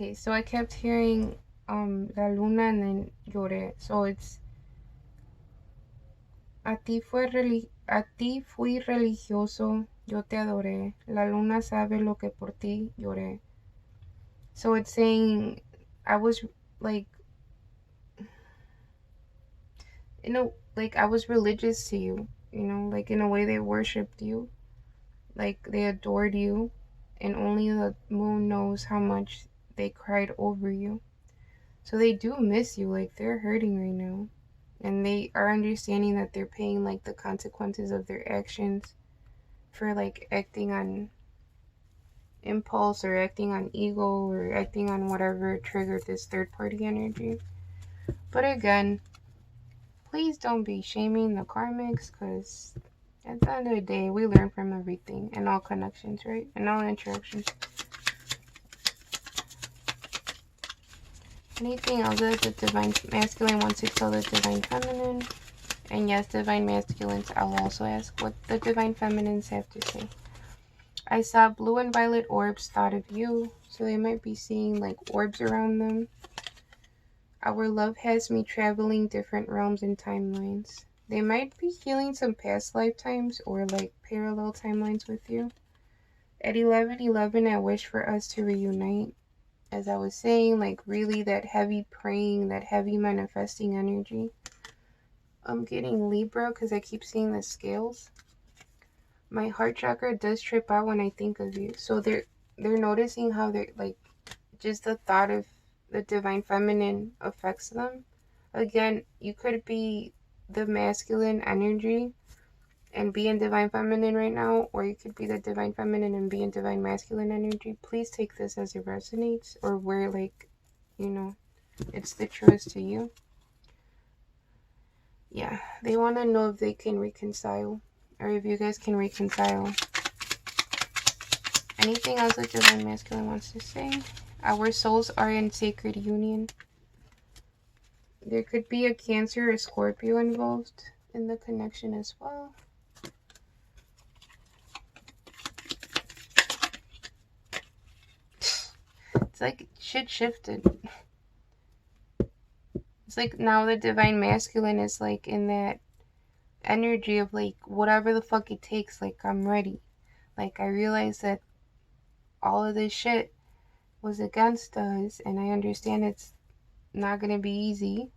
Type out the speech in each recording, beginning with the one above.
Okay, so I kept hearing La Luna and then lloré. So it's a ti fui religioso, yo te adoré. La luna sabe lo que por ti lloré. So it's saying I was like, like I was religious to you, like in a way they worshipped you, like they adored you, and only the moon knows how much they cried over you. So they do miss you, like they're hurting right now. And they are understanding that they're paying like the consequences of their actions for like acting on impulse or acting on ego or acting on whatever triggered this third party energy. But again, please don't be shaming the karmics, because at the end of the day, we learn from everything and all connections, right? And all interactions. Anything else that the divine masculine wants to tell the divine feminine? And yes, divine masculines, I'll also ask what the divine feminines have to say. I saw blue and violet orbs, thought of you. So they might be seeing like orbs around them. Our love has me traveling different realms and timelines. They might be healing some past lifetimes or like parallel timelines with you. At 11:11, I wish for us to reunite. As I was saying, like really that heavy praying, that heavy manifesting energy. I'm getting Libra because I keep seeing the scales. My heart chakra does trip out when I think of you. So they're noticing how they're like, just the thought of the divine feminine affects them. Again, you could be the masculine energy and be in divine feminine right now, or you could be the divine feminine and be in divine masculine energy. Please take this as it resonates, or where like, it's the truest to you. Yeah, they want to know if they can reconcile, or if you guys can reconcile. Anything else that divine masculine wants to say? Our souls are in sacred union. There could be a Cancer or Scorpio involved in the connection as well. It's like shit shifted. It's like now the divine masculine is like in that energy of like whatever the fuck it takes, like I'm ready. Like I realize that all of this shit was against us, and I understand it's not gonna be easy.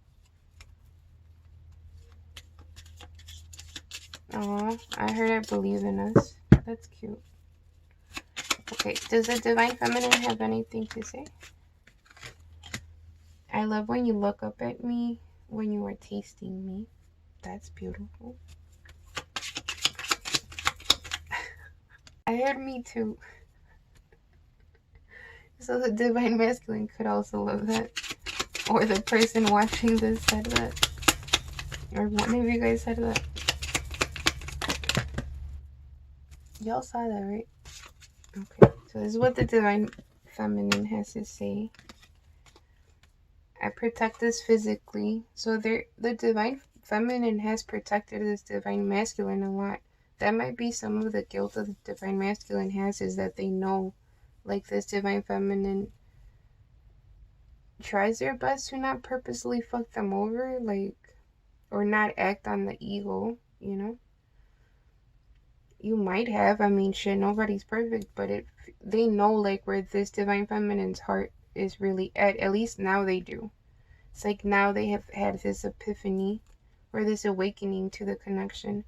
Aw, I heard I believe in us. That's cute. Okay, does the divine feminine have anything to say? I love when you look up at me when you are tasting me. That's beautiful. I heard me too. So the divine masculine could also love that. Or the person watching this said that. Or one of you guys said that. Y'all saw that, right? Okay, so this is what the divine feminine has to say. I protect this physically. So the divine feminine has protected this divine masculine a lot. That might be some of the guilt that the divine masculine has, is that they know like this divine feminine tries their best to not purposely fuck them over, like, or not act on the ego, You might have, I mean, shit, nobody's perfect, but they know like where this divine feminine's heart is really at least now they do. It's like now they have had this epiphany or this awakening to the connection.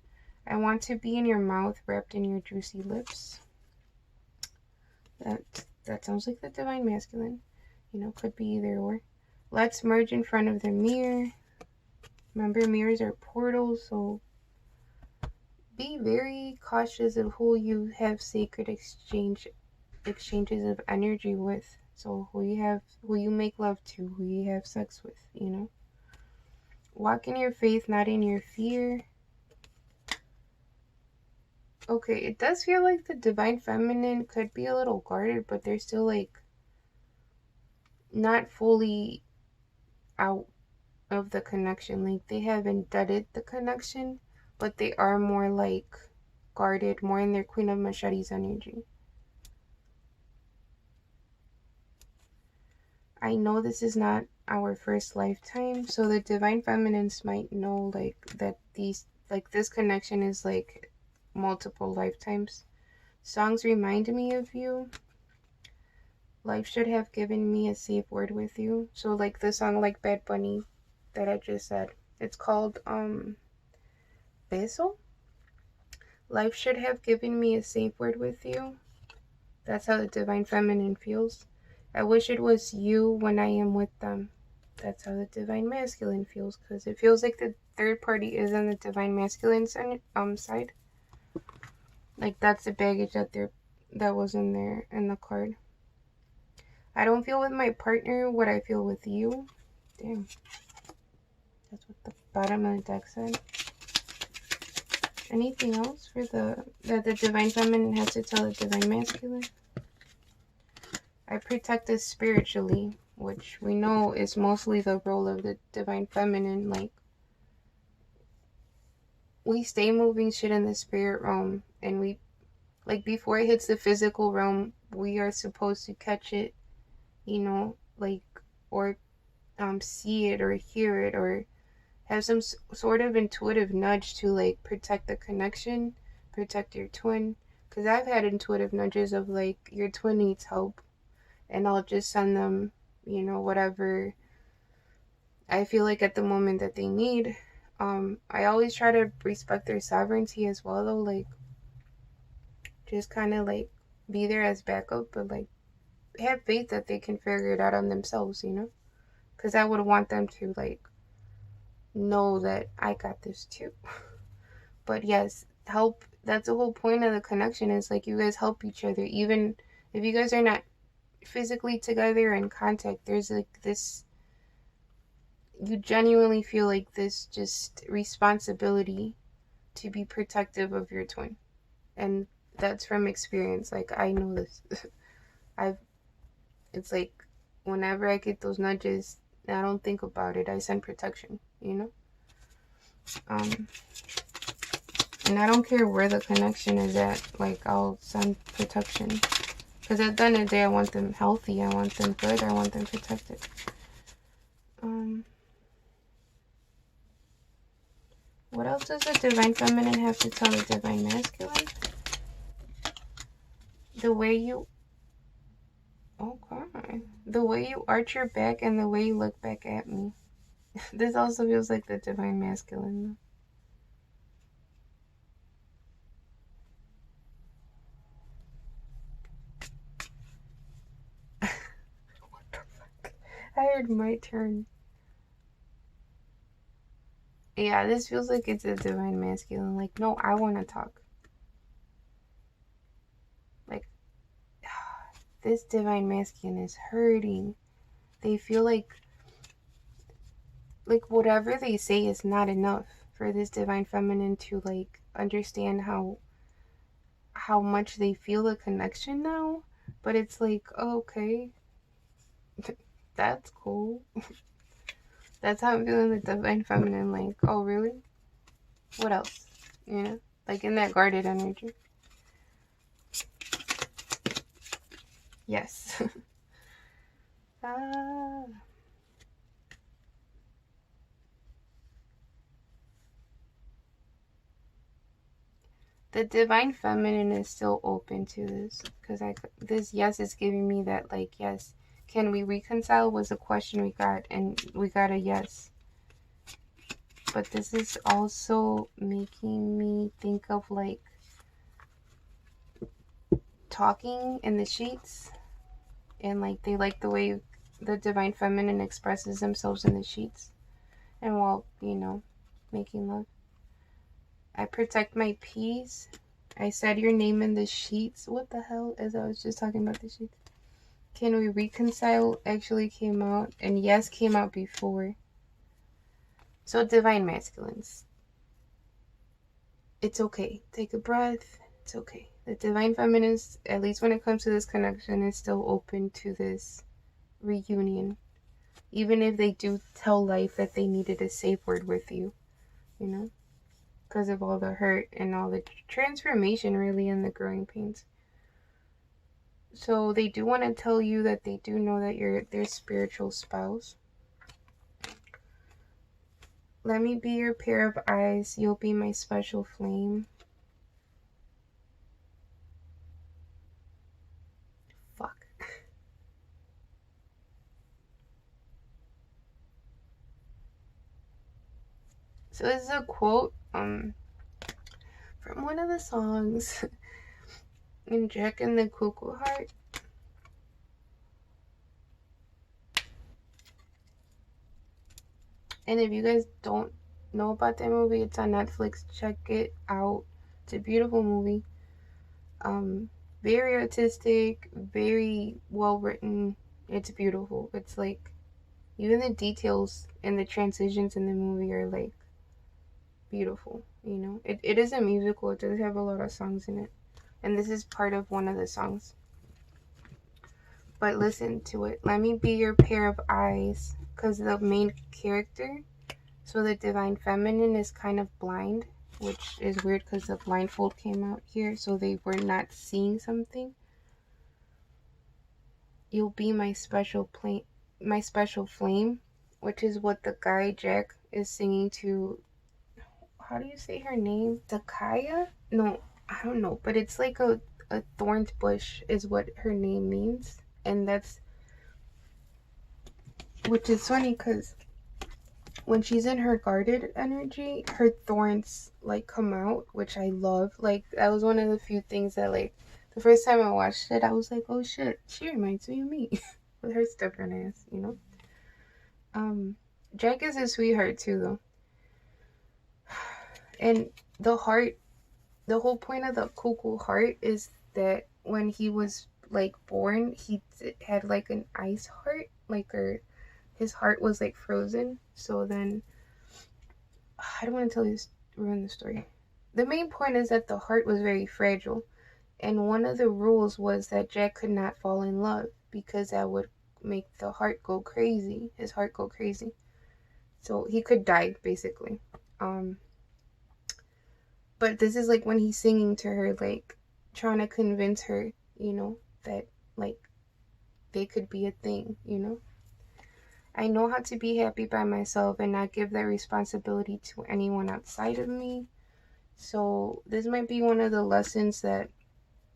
I want to be in your mouth, wrapped in your juicy lips. That sounds like the divine masculine. Could be either or. Let's merge in front of the mirror. Remember, mirrors are portals, so be very cautious of who you have sacred exchanges of energy with. So who you make love to, who you have sex with, Walk in your faith, not in your fear. Okay, it does feel like the divine feminine could be a little guarded, but they're still like not fully out of the connection. Like they haven't dudded the connection, but they are more like guarded, more in their Queen of Machetes energy. I know this is not our first lifetime, so the divine feminines might know like that this connection is like multiple lifetimes. Songs remind me of you. Life should have given me a safe word with you. So like the song like Bad Bunny that I just said. It's called Beso. Life should have given me a safe word with you. That's how the divine feminine feels. I wish it was you when I am with them. That's how the divine masculine feels, because it feels like the third party is on the divine masculine side. Like that's the baggage that was in there in the card. I don't feel with my partner what I feel with you. Damn. That's what the bottom of the deck said. Anything else for that the divine feminine has to tell the divine masculine? I protect us spiritually, which we know is mostly the role of the divine feminine. Like, we stay moving shit in the spirit realm, and we, like, before it hits the physical realm, we are supposed to catch it, you know, like, or see it or hear it or have some sort of intuitive nudge to like protect the connection, protect your twin. Because I've had intuitive nudges of like, your twin needs help, and I'll just send them, you know, whatever I feel like at the moment that they need. I always try to respect their sovereignty as well, though, like, just kind of like be there as backup, but like have faith that they can figure it out on themselves, you know? Because I would want them to like know that I got this too. But yes, help. That's the whole point of the connection, is like you guys help each other. Even if you guys are not physically together in contact, there's like this, you genuinely feel like this just responsibility to be protective of your twin. And that's from experience. Like, I know this. It's like whenever I get those nudges, I don't think about it. I send protection, you know? And I don't care where the connection is at. Like, I'll send protection. Because at the end of the day, I want them healthy. I want them good. I want them protected. What else does the divine feminine have to tell the divine masculine? The way you... Okay. The way you arch your back and the way you look back at me. This also feels like the divine masculine. What the fuck? I heard my turn. Yeah, this feels like it's a divine masculine. Like, no, I want to talk. Like, this divine masculine is hurting. They feel like whatever they say is not enough for this divine feminine to like understand how much they feel the connection now. But it's like, oh, okay, that's cool. That's how I'm feeling the divine feminine. Like, oh, really? What else? You know, like in that guarded energy. Yes. The divine feminine is still open to this, because this yes is giving me that, like, yes, can we reconcile was a question we got, and we got a yes. But this is also making me think of like talking in the sheets, and like they like the way the divine feminine expresses themselves in the sheets, and while, you know, making love. I protect my peace. I said your name in the sheets. What the hell? As I was just talking about the sheets. Can we reconcile actually came out, and yes came out before. So divine masculines, it's okay. Take a breath. It's okay. The divine feminines, at least when it comes to this connection, is still open to this reunion. Even if they do tell life that they needed a safe word with you, you know? Because of all the hurt and all the transformation, really, and the growing pains. So they do want to tell you that they do know that you're their spiritual spouse. Let me be your pair of eyes. You'll be my special flame. Fuck. So this is a quote from one of the songs in Jack and the Cuckoo Heart. And if you guys don't know about that movie, it's on Netflix. Check it out. It's a beautiful movie. Very artistic, very well written. It's beautiful. It's like even the details and the transitions in the movie are like beautiful, you know. It is a musical. It does have a lot of songs in it, and this is part of one of the songs. But listen to it. Let me be your pair of eyes, because the main character, so the divine feminine, is kind of blind, which is weird because the blindfold came out here, so they were not seeing something. You'll be my special flame, which is what the guy Jack is singing to. How do you say her name? Takaya? No, I don't know, but it's like a thorned bush is what her name means, and that's, which is funny because when she's in her guarded energy, her thorns like come out, which I love. Like that was one of the few things that, like, the first time I watched it, I was like, oh shit, she reminds me of me with her stubborn ass, you know. Jack is a sweetheart too, though. And the heart, the whole point of the cuckoo heart is that when he was like born, he had like an ice heart, like, or his heart was like frozen. So then, I don't want to tell you, ruin the story. The main point is that the heart was very fragile, and one of the rules was that Jack could not fall in love because that would make the heart go crazy, his heart go crazy. So he could die basically. But this is like when he's singing to her, like trying to convince her, you know, that like they could be a thing, you know. I know how to be happy by myself and not give that responsibility to anyone outside of me. So this might be one of the lessons that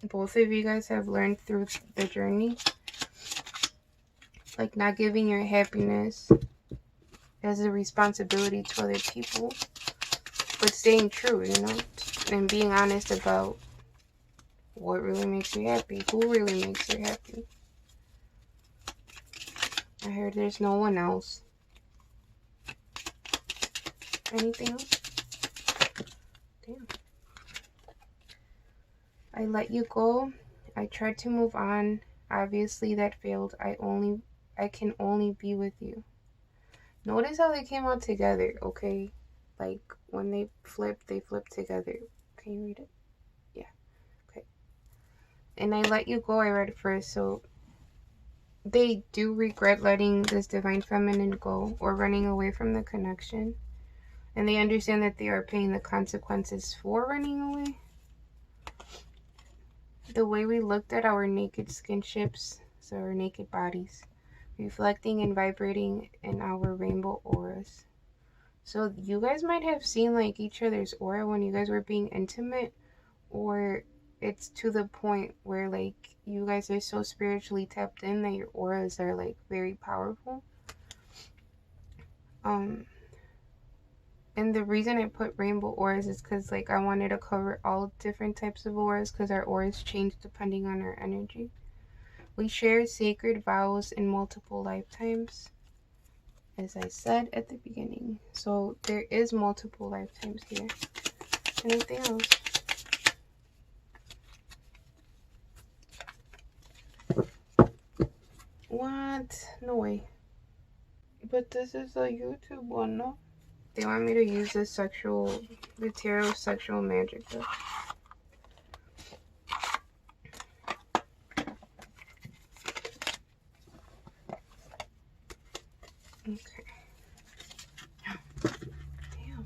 both of you guys have learned through the journey. Like not giving your happiness as a responsibility to other people, but staying true, you know, and being honest about what really makes you happy, who really makes you happy. I heard there's no one else. Anything else? Damn. I let you go. I tried to move on. Obviously that failed. I can only be with you. Notice how they came out together, okay? Like when they flipped together. Can you read it? Yeah. Okay. And I let you go, I read first, so they do regret letting this divine feminine go or running away from the connection. And they understand that they are paying the consequences for running away. The way we looked at our naked skinships, so our naked bodies, reflecting and vibrating in our rainbow auras. So you guys might have seen like each other's aura when you guys were being intimate, or it's to the point where like you guys are so spiritually tapped in that your auras are like very powerful. And the reason I put rainbow auras is because like I wanted to cover all different types of auras, because our auras change depending on our energy. We share sacred vows in multiple lifetimes, as I said at the beginning. So there is multiple lifetimes here. Anything else? What? No way. But this is a YouTube one, no? They want me to use the tarot sexual magic deck. Okay. Damn.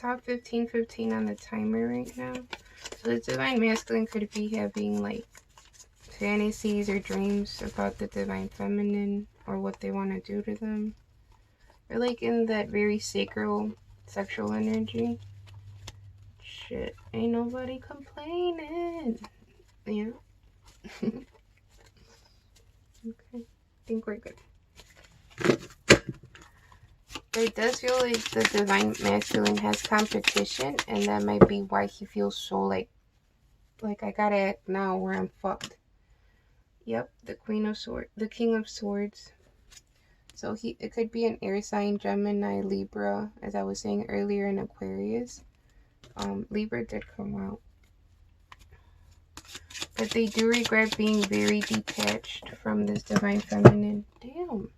top 15 on the timer right now. So the Divine Masculine could be having like fantasies or dreams about the Divine Feminine or what they want to do to them. They're like in that very sacral sexual energy. Shit, ain't nobody complaining. Yeah. Okay, I think we're good. But it does feel like the Divine Masculine has competition, and that might be why he feels so like I gotta act now where I'm fucked. Yep, the Queen of Swords, the King of Swords. So it could be an air sign, Gemini, Libra, as I was saying earlier, in Aquarius. Libra did come out. But they do regret being very detached from this Divine Feminine. Damn.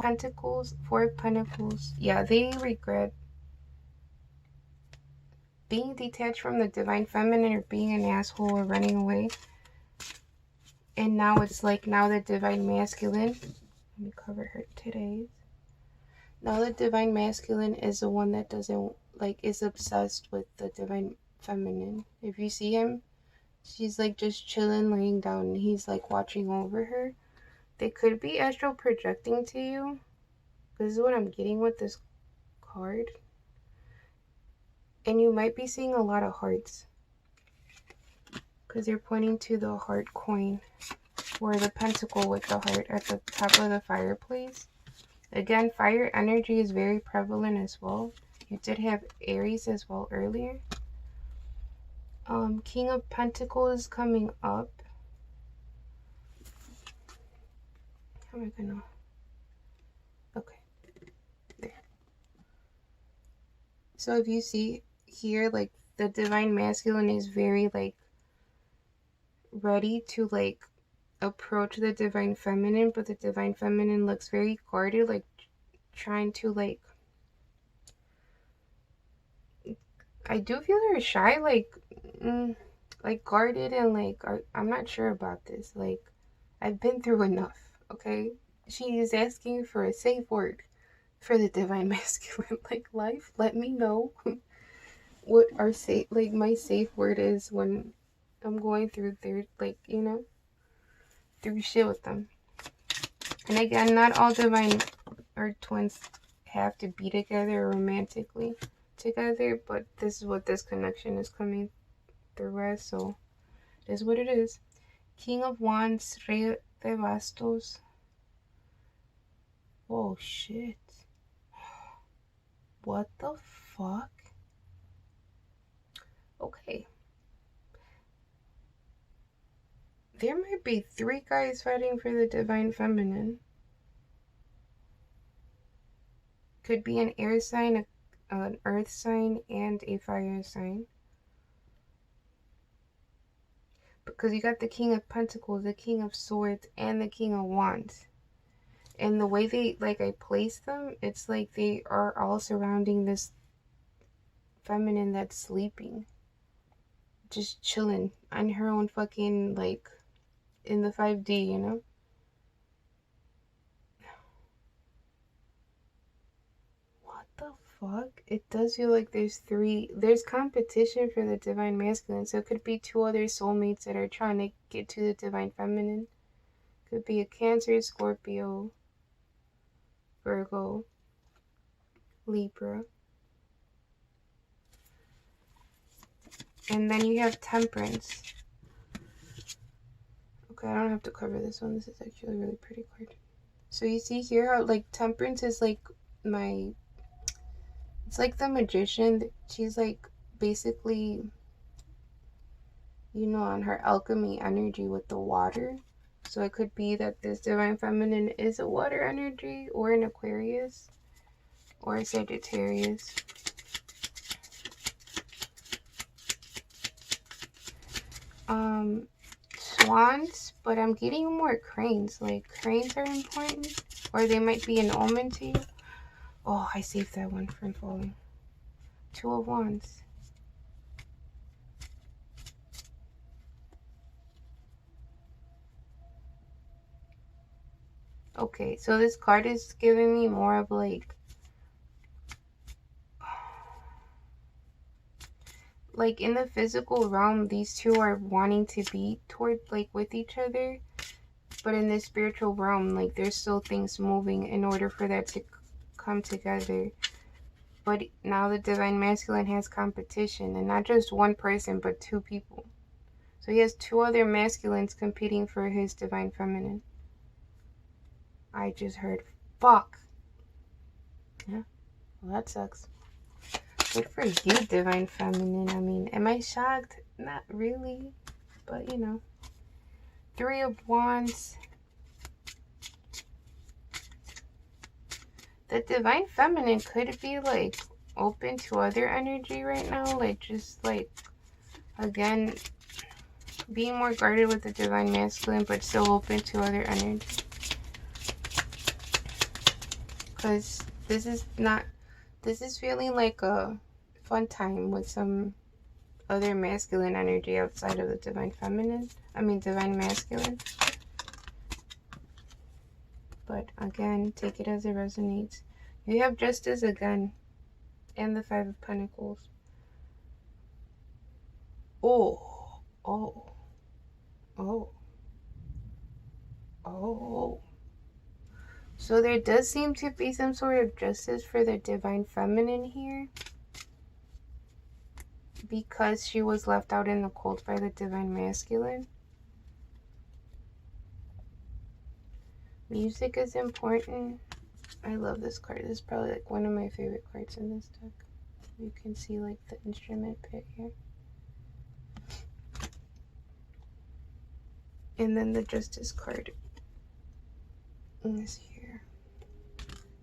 Pentacles, Four of Pentacles. Yeah, they regret being detached from the Divine Feminine or being an asshole or running away. And now it's like, now the Divine Masculine. Let me cover her today. Now the Divine Masculine is the one that doesn't, like, is obsessed with the Divine Feminine. If you see him, she's like just chilling, laying down, and he's like watching over her. They could be astral projecting to you. This is what I'm getting with this card. And you might be seeing a lot of hearts, because they're pointing to the heart coin, or the pentacle with the heart at the top of the fireplace. Again, fire energy is very prevalent as well. You did have Aries as well earlier. King of Pentacles is coming up. How am I gonna... Okay. There. So if you see here, like, the Divine Masculine is very, like, ready to, like, approach the Divine Feminine, but the Divine Feminine looks very guarded, like, trying to, like... I do feel her shy, like guarded, and like, I'm not sure about this. Like, I've been through enough, okay? She is asking for a safe word for the Divine Masculine. Like, life, let me know what our safe, like, my safe word is when I'm going through their, like, you know, through shit with them. And again, not all divine or twins have to be together romantically together, but this is what this connection is coming through as, so it is what it is. King of Wands, Rey de Bastos. Oh shit. What the fuck? Okay. There might be 3 guys fighting for the Divine Feminine. Could be an air sign, an earth sign, and a fire sign. Because you got the King of Pentacles, the King of Swords, and the King of Wands. And the way they, like, I place them, it's like they are all surrounding this feminine that's sleeping. Just chilling on her own fucking, like, in the 5D, you know? What the fuck? It does feel like there's competition for the Divine Masculine, so it could be 2 other soulmates that are trying to get to the Divine Feminine. Could be a Cancer, Scorpio, Virgo, Libra. And then you have Temperance. Okay, I don't have to cover this one. This is actually a really pretty card. So you see here how, like, Temperance is like it's like the Magician. She's like basically, you know, on her alchemy energy with the water. So it could be that this Divine Feminine is a water energy, or an Aquarius, or a Sagittarius. Swans, but I'm getting more cranes. Like, cranes are important, or they might be an omen to you. Oh, I saved that one from falling. 2 of Wands. Okay, so this card is giving me more of like in the physical realm, these two are wanting to be toward like with each other, but in the spiritual realm, like there's still things moving in order for that to come together. But now the divine masculine has competition, and not just one person, but two people. So he has two other masculines competing for his divine feminine. I just heard fuck. Yeah, well, that sucks. Good for you, divine feminine. I mean, am I shocked? Not really, but you know. Three of Wands. The divine feminine could be like open to other energy right now, like just like again being more guarded with the divine masculine, but still open to other energy. Because this is feeling like a fun time with some other masculine energy outside of the divine feminine. I mean, divine masculine. But again, take it as it resonates. You have Justice again, and the Five of Pentacles. Oh, oh, oh, oh. So there does seem to be some sort of justice for the divine feminine here, because she was left out in the cold by the divine masculine. Music is important. I love this card. This is probably like one of my favorite cards in this deck. You can see like the instrument pit here. And then the Justice card is here.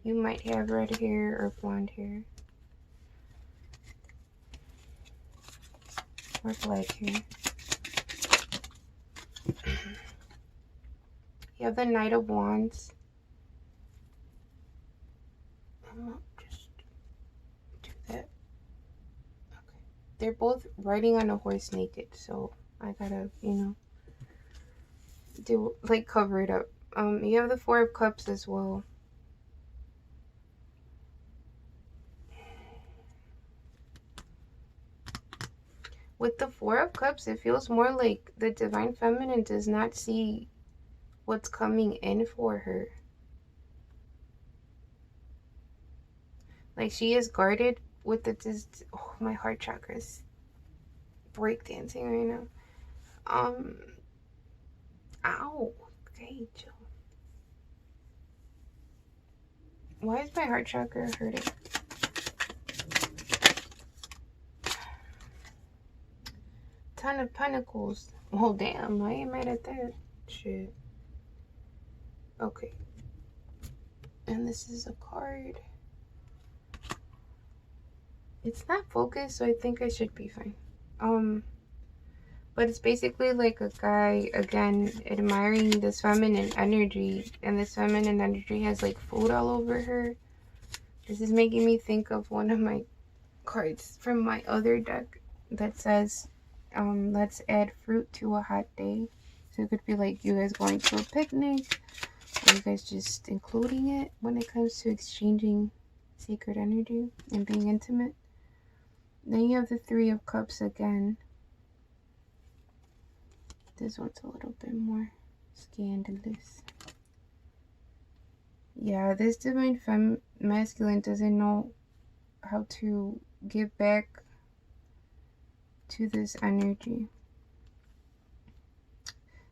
You might have red hair or blonde hair. Or black hair. You have the Knight of Wands. Just do that. Okay. They're both riding on a horse naked, so I gotta, you know, do like cover it up. You have the Four of Cups as well. With the Four of Cups, it feels more like the divine feminine does not see what's coming in for her. Like she is guarded with the oh, my heart chakras breakdancing right now. Ow. Okay, chill. Why is my heart chakra hurting? Ton of Pentacles. Oh damn, I ain't mad at that shit. Okay. And this is a card. It's not focused, so I think I should be fine. But it's basically like a guy, again, admiring this feminine energy. And this feminine energy has like food all over her. This is making me think of one of my cards from my other deck that says, let's add fruit to a hot day. So it could be like you guys going to a picnic, or you guys just including it when it comes to exchanging sacred energy and being intimate. Then you have the Three of Cups again. This one's a little bit more scandalous. Yeah, this divine masculine doesn't know how to give back to this energy.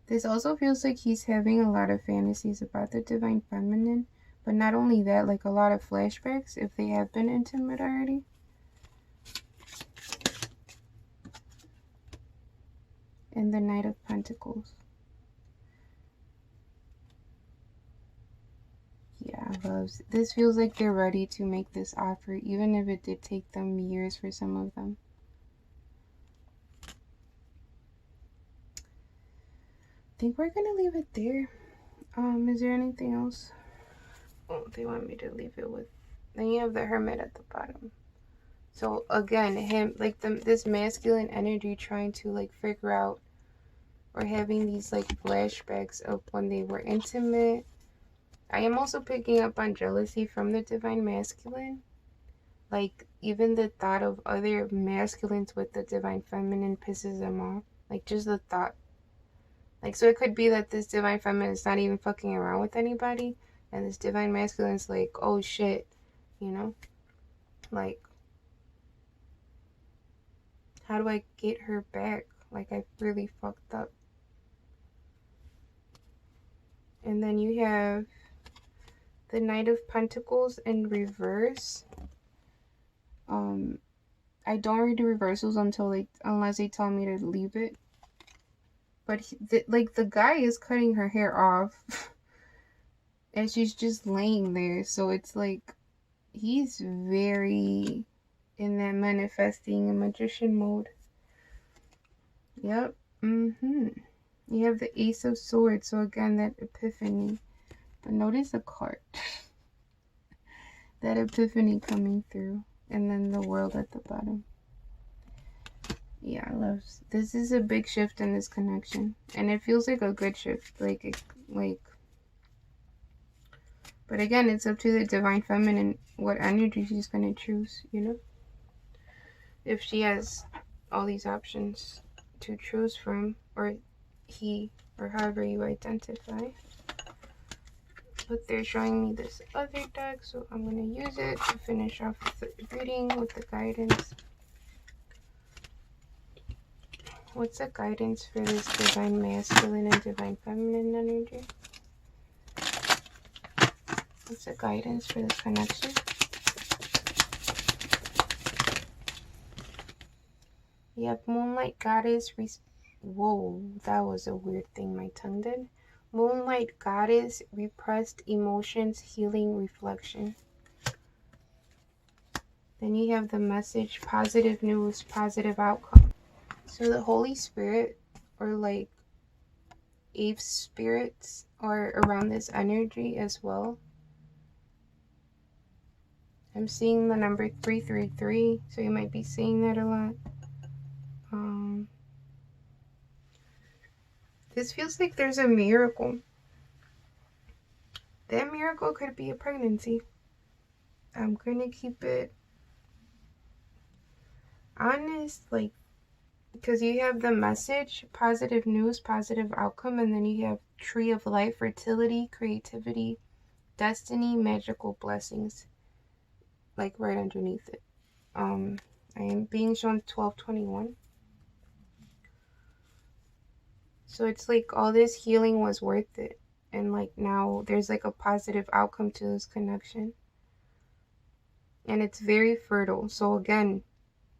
This also feels like he's having a lot of fantasies about the divine feminine, but not only that, like a lot of flashbacks if they have been intimate already. And the Knight of Pentacles. Yeah, loves. This feels like they're ready to make this offer, even if it did take them years for some of them. I think we're gonna leave it there. Is there anything else? Oh, they want me to leave it with. Then you have the Hermit at the bottom. So again, him like this masculine energy trying to like figure out, or having these like flashbacks of when they were intimate, I am also picking up on jealousy from the divine masculine. Like, even the thought of other masculines with the divine feminine pisses them off. Like, just the thought. Like, so it could be that this divine feminine is not even fucking around with anybody, and this divine masculine is like, oh shit, you know? Like, how do I get her back? Like, I really fucked up. And then you have the Knight of Pentacles in reverse. I don't read the reversals unless they tell me to leave it. But the guy is cutting her hair off, and she's just laying there. So it's like he's very in that manifesting and magician mode. Yep. You have the Ace of Swords. So again, that epiphany. But notice the card. That epiphany coming through, and then the World at the bottom. Yeah, this is a big shift in this connection, and it feels like a good shift. But again, it's up to the divine feminine what energy she's gonna choose. You know, if she has all these options to choose from, or he, or however you identify. But they're showing me this other deck, so I'm going to use it to finish off the reading with the guidance. What's the guidance for this divine masculine and divine feminine energy? What's the guidance for this connection? Yep, Moonlight Goddess. Whoa, that was a weird thing my tongue did. Moonlight Goddess, repressed emotions, healing, reflection. Then you have the message, positive news, positive outcome. So the Holy Spirit, or like Eve spirits, are around this energy as well. I'm seeing the number 333, so you might be seeing that a lot. This feels like there's a miracle. That miracle could be a pregnancy. I'm gonna keep it honest, like, because you have the message, positive news, positive outcome, and then you have tree of life, fertility, creativity, destiny, magical blessings, like right underneath it. I am being shown 1221. So it's like all this healing was worth it. And like now there's like a positive outcome to this connection. And it's very fertile. So again,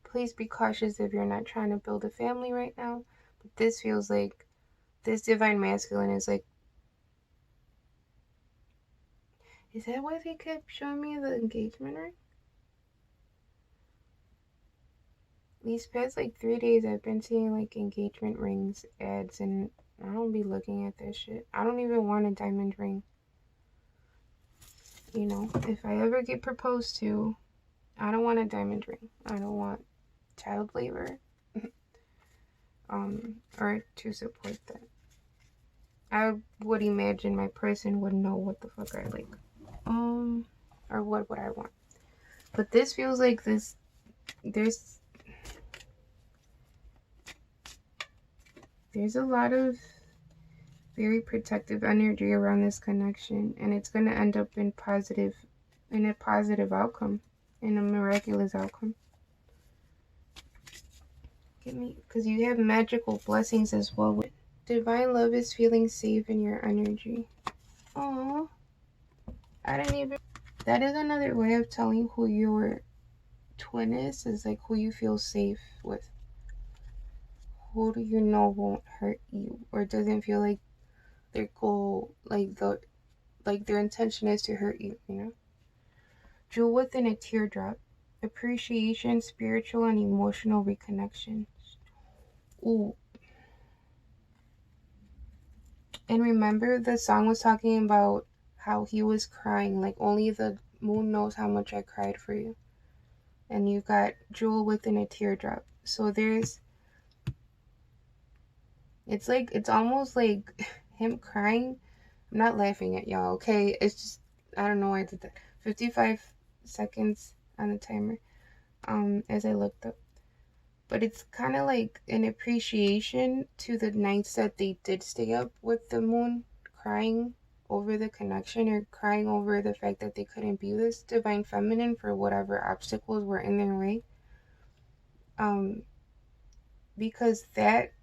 please be cautious if you're not trying to build a family right now. But this feels like this divine masculine is like, is that why they kept showing me the engagement ring? These past like 3 days I've been seeing like engagement rings ads, and I don't be looking at that shit. I don't even want a diamond ring. You know, if I ever get proposed to, I don't want a diamond ring. I don't want child labor. Or to support that. I would imagine my person would know what the fuck I like. Or what would I want. But this feels like there's a lot of very protective energy around this connection, and it's going to end up in a positive outcome, in a miraculous outcome. Because you have magical blessings as well. Divine love is feeling safe in your energy. Oh, I didn't even. That is another way of telling who your twin is like who you feel safe with. Who do you know won't hurt you, or doesn't feel like their goal, like their intention is to hurt you, you know? Jewel within a teardrop. Appreciation, spiritual and emotional reconnection. Ooh. And remember, the song was talking about how he was crying, like only the moon knows how much I cried for you. And you got jewel within a teardrop. So it's almost like him crying I'm not laughing at y'all, okay? It's just, I don't know why I did that. 55 seconds on the timer, as I looked up. But it's kind of like an appreciation to the nights that they did stay up with the moon, crying over the connection or crying over the fact that they couldn't be this divine feminine for whatever obstacles were in their way. Because that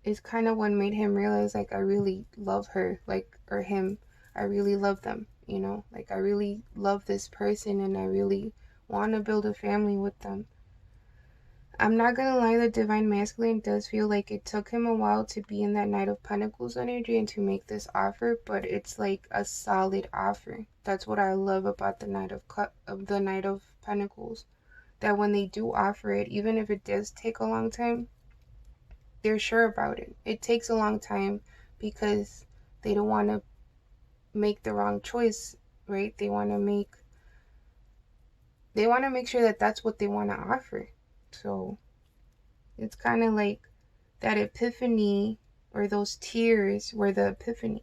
is kind of what made him realize, like, I really love her, like, or him. I really love them, you know? Like, I really love this person and I really want to build a family with them. I'm not gonna lie, the divine masculine does feel like it took him a while to be in that Knight of Pentacles energy and to make this offer, but it's like a solid offer. That's what I love about the Knight of Pentacles. That when they do offer it, even if it does take a long time, they're sure about it. It takes a long time because they don't want to make the wrong choice, right? They want to make sure that that's what they want to offer. So it's kind of like that epiphany, or those tears were the epiphany.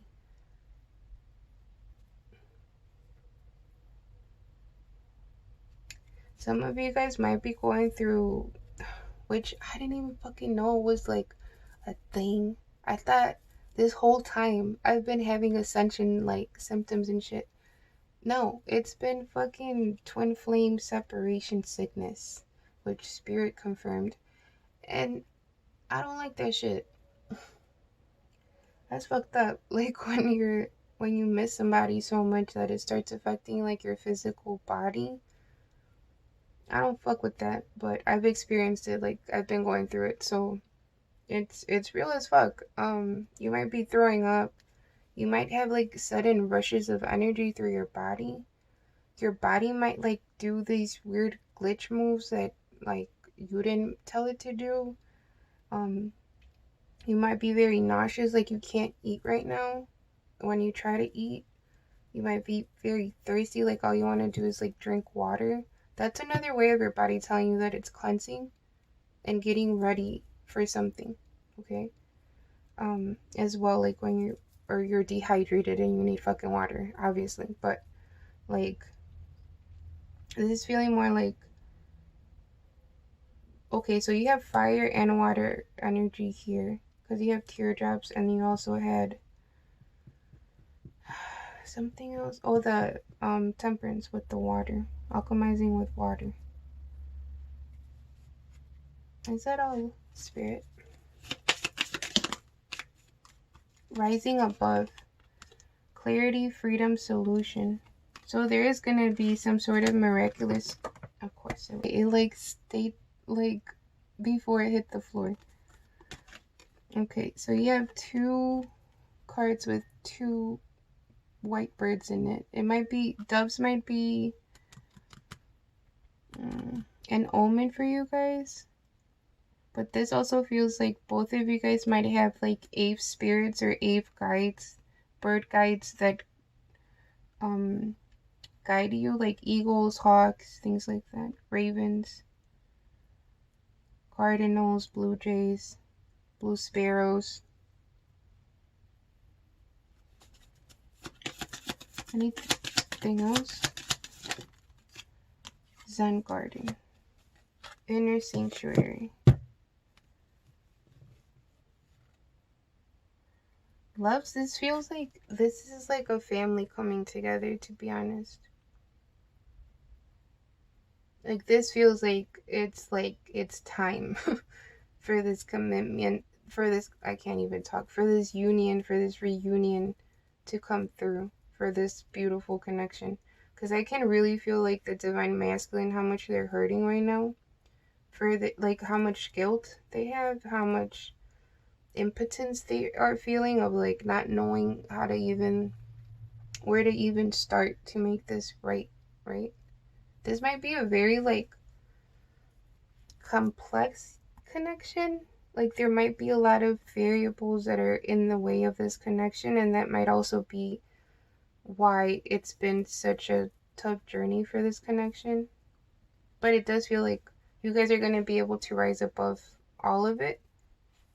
Some of you guys might be going through, which I didn't even fucking know was like a thing. I thought this whole time I've been having ascension like symptoms and shit. No, it's been fucking twin flame separation sickness, which spirit confirmed. And I don't like that shit. That's fucked up. Like when you miss somebody so much that it starts affecting like your physical body. I don't fuck with that, but I've experienced it. Like I've been going through it, so it's real as fuck. You might be throwing up. You might have like sudden rushes of energy through your body. Your body might like do these weird glitch moves that like you didn't tell it to do. You might be very nauseous, like you can't eat right now. When you try to eat, you might be very thirsty, like all you want to do is like drink water. That's another way of your body telling you that it's cleansing and getting ready for something. Okay. As well, like when you're dehydrated and you need fucking water, obviously. But like, this is feeling more like, okay, so you have fire and water energy here because you have teardrops, and you also had something else. Oh, the temperance with the water, alchemizing with water. Is that all, spirit? Rising above, clarity, freedom, solution. So there is gonna be some sort of miraculous, of course. It like stayed like before it hit the floor. Okay, so you have two cards with two white birds in it. It might be, doves might be an omen for you guys. But this also feels like both of you guys might have like Ave spirits or Ave guides, bird guides that guide you, like eagles, hawks, things like that, ravens, cardinals, blue jays, blue sparrows. Anything else? Zen garden, inner sanctuary. Loves, this feels like this is like a family coming together, to be honest. Like this feels like it's time for this commitment, for this, I can't even talk, for this union, for this reunion to come through, for this beautiful connection. Because I can really feel like the divine masculine, how much they're hurting right now, for the, like how much guilt they have, how much impotence they are feeling of like not knowing how to even, where to even start to make this right. This might be a very like complex connection. Like there might be a lot of variables that are in the way of this connection, and that might also be why it's been such a tough journey for this connection. But it does feel like you guys are going to be able to rise above all of it,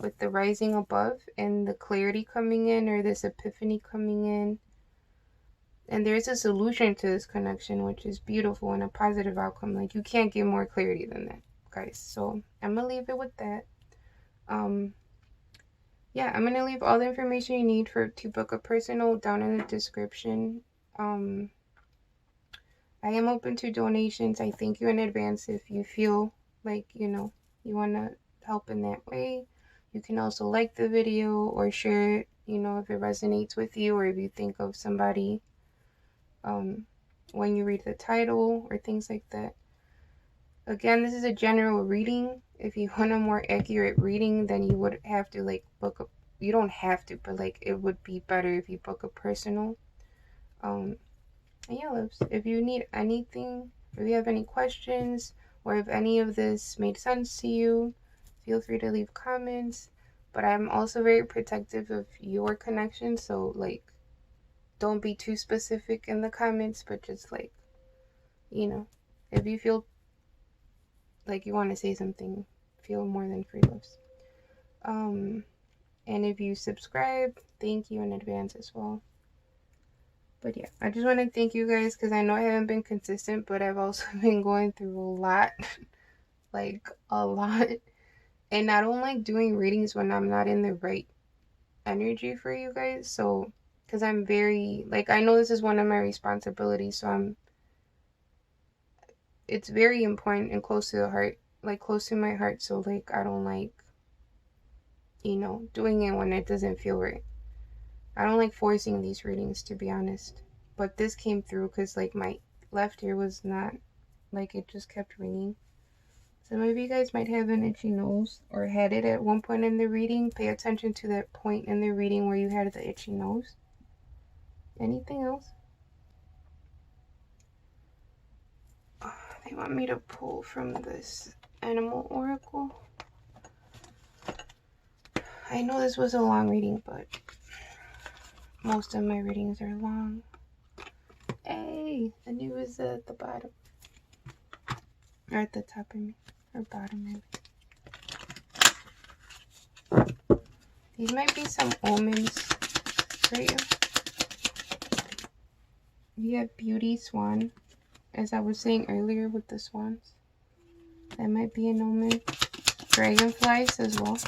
with the rising above and the clarity coming in, or this epiphany coming in, And there's a solution to this connection, which is beautiful and a positive outcome. Like, you can't get more clarity than that, guys. So I'm gonna leave it with that. Yeah, I'm gonna leave all the information you need to book a personal down in the description. I am open to donations. I thank you in advance if you feel like, you want to help in that way. You can also like the video or share it, if it resonates with you, or if you think of somebody when you read the title or things like that. Again, this is a general reading. If you want a more accurate reading, then you would have to book a, you don't have to, but it would be better if you book a personal. And yeah, loves, if you need anything, if you have any questions, or if any of this made sense to you, feel free to leave comments. But I'm also very protective of your connection, so don't be too specific in the comments, but just if you feel like you want to say something, feel more than free, loves. And if you subscribe, thank you in advance as well. But yeah, I just want to thank you guys, because I know I haven't been consistent, but I've also been going through a lot. A lot. And I don't like doing readings when I'm not in the right energy for you guys. So, because I'm very, I know this is one of my responsibilities, so it's very important and close to the heart, close to my heart. So, I don't like, doing it when it doesn't feel right. I don't like forcing these readings, to be honest. But this came through because, my left ear was not, it just kept ringing. Some of you guys might have an itchy nose or had it at one point in the reading. Pay attention to that point in the reading where you had the itchy nose. Anything else? They want me to pull from this animal oracle. I know this was a long reading, but most of my readings are long. Hey, and it was at the bottom. Or at the top, I mean. Or bottom, maybe. These might be some omens for you. You have Beauty Swan, as I was saying earlier with the swans. That might be an omen. Dragonflies as well.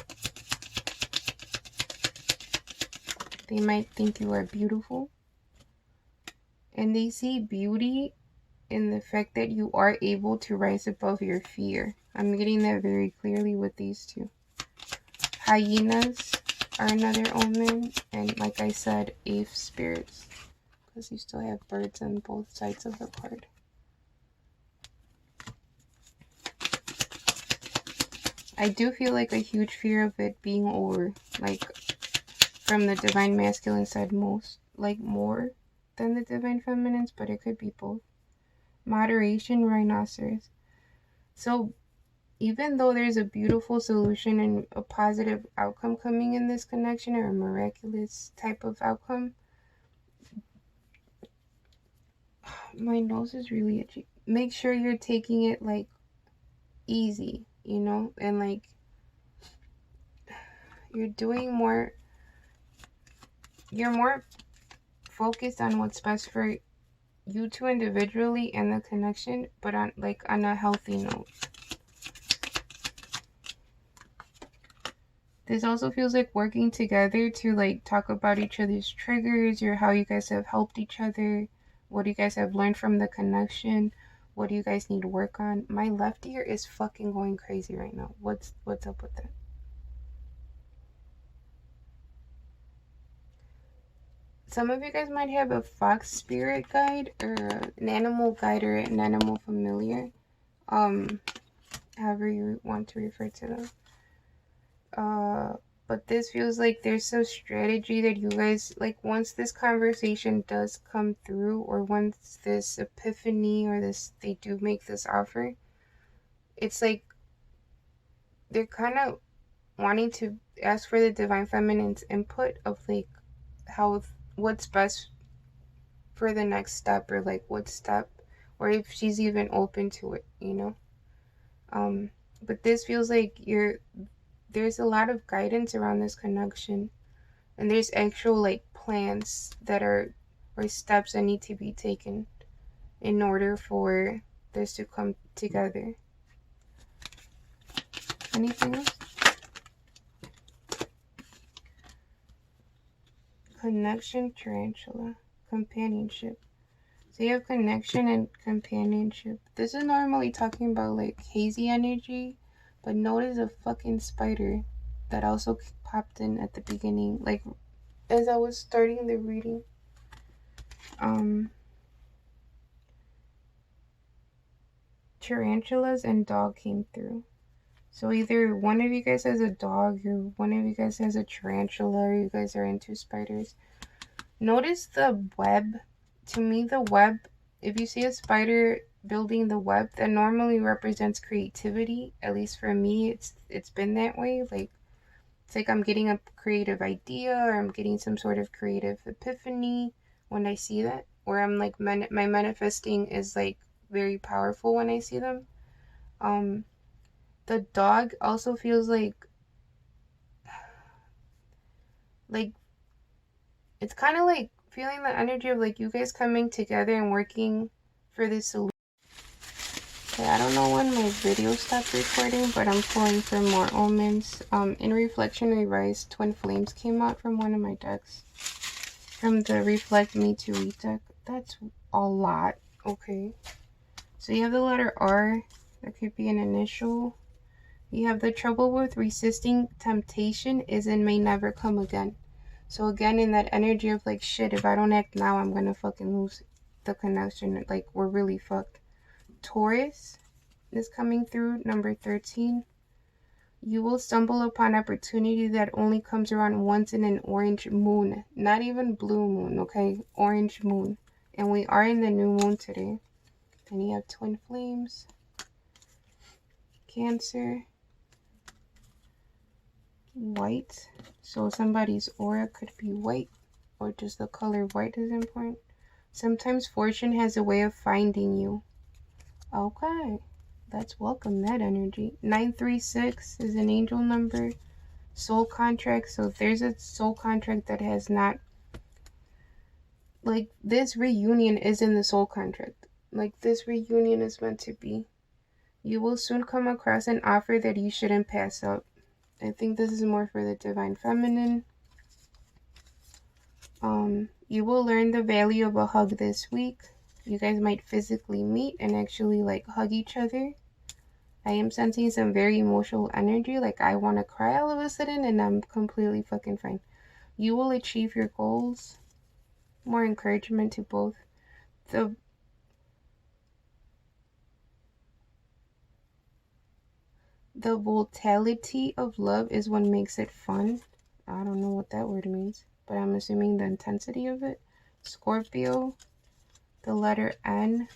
They might think you are beautiful. And they see beauty in the fact that you are able to rise above your fear. I'm getting that very clearly with these two. Hyenas are another omen. And like I said, eighth spirits. Because you still have birds on both sides of the card. I do feel a huge fear of it being over. From the divine masculine side most. More than the divine feminines, but it could be both. Moderation, rhinoceros. So even though there's a beautiful solution and a positive outcome coming in this connection, or a miraculous type of outcome, my nose is really itchy. Make sure you're taking it easy, and you're doing more, you're more focused on what's best for you two individually and the connection, but on a healthy note. This also feels like working together to talk about each other's triggers, or how you guys have helped each other, what you guys have learned from the connection, what do you guys need to work on. My left ear is fucking going crazy right now. What's up with that? Some of you guys might have a fox spirit guide, or an animal guide, or an animal familiar. However you want to refer to them. But this feels like there's a strategy that you guys, once this conversation does come through, or once this epiphany, or they do make this offer, it's they're kind of wanting to ask for the divine feminine's input of what's best for the next step, or what step, or if she's even open to it, but this feels like there's a lot of guidance around this connection, and there's actual plans that are or steps that need to be taken in order for this to come together. Anything else? Connection, tarantula, companionship. So you have connection and companionship. This is normally talking about like hazy energy, but notice a fucking spider that also popped in at the beginning, like as I was starting the reading. Tarantulas and dog came through. So either one of you guys has a dog, or one of you guys has a tarantula, or you guys are into spiders. Notice the web. To me, the web, if you see a spider building the web, that normally represents creativity. At least for me, it's been that way. Like, it's like I'm getting a creative idea, or I'm getting some sort of creative epiphany when I see that. Or I'm like, my manifesting is like very powerful when I see them. The dog also feels like it's kind of like feeling the energy of like you guys coming together and working for this solution. Okay, I don't know when my video stopped recording, but I'm pulling for more omens. In Reflection Revised, Twin Flames came out from one of my decks. From the Reflect Me to Read deck. That's a lot. Okay. So you have the letter R. That could be an initial. You have the trouble with resisting temptation is and may never come again. So again, in that energy of like, shit, if I don't act now, I'm gonna fucking lose the connection. Like, we're really fucked. Taurus is coming through, number 13. You will stumble upon opportunity that only comes around once in an orange moon. Not even blue moon, okay? Orange moon. And we are in the new moon today. Then you have Twin Flames. Cancer. White. So somebody's aura could be white, or just the color white is important. Sometimes fortune has a way of finding you. Okay, let's welcome that energy. 936 is an angel number. Soul contract. So there's a soul contract that has not, like, this reunion is in the soul contract. Like, this reunion is meant to be. You will soon come across an offer that you shouldn't pass up. I think this is more for the Divine Feminine. You will learn the value of a hug this week. You guys might physically meet and actually like hug each other. I am sensing some very emotional energy, like I want to cry all of a sudden, and I'm completely fucking fine. You will achieve your goals. More encouragement to both. The volatility of love is what makes it fun. I don't know what that word means, but I'm assuming the intensity of it. Scorpio, the letter N.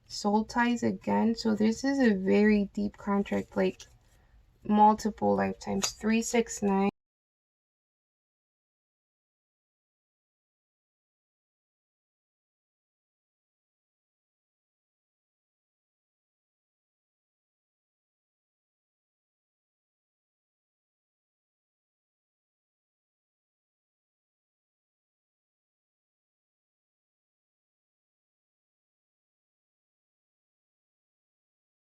Soul ties again. So this is a very deep contract, like multiple lifetimes. 369.